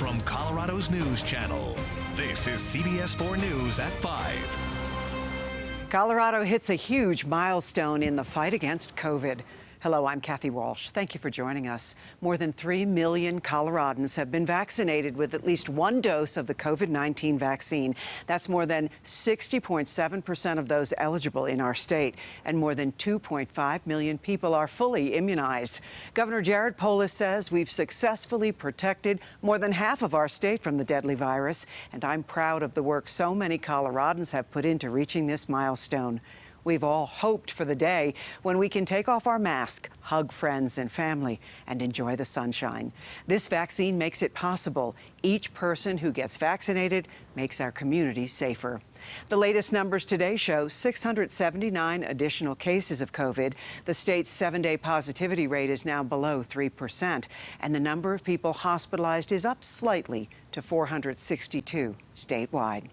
from Colorado's News Channel. This is CBS 4 News at 5. Colorado hits a huge milestone in the fight against COVID. Hello, I'm Kathy Walsh. Thank you for joining us. More than 3 million Coloradans have been vaccinated with at least one dose of the COVID-19 vaccine. That's more than 60.7% of those eligible in our state, and more than 2.5 million people are fully immunized. Governor Polis says we've successfully protected more than half of our state from the deadly virus, and I'm proud of the work so many Coloradans have put into reaching this milestone. We've all hoped for the day when we can take off our mask, hug friends and family, and enjoy the sunshine. This vaccine makes it possible. Each person who gets vaccinated makes our community safer. The latest numbers today show 679 additional cases of COVID. The state's 7-day positivity rate is now below 3%, and the number of people hospitalized is up slightly to 462 statewide.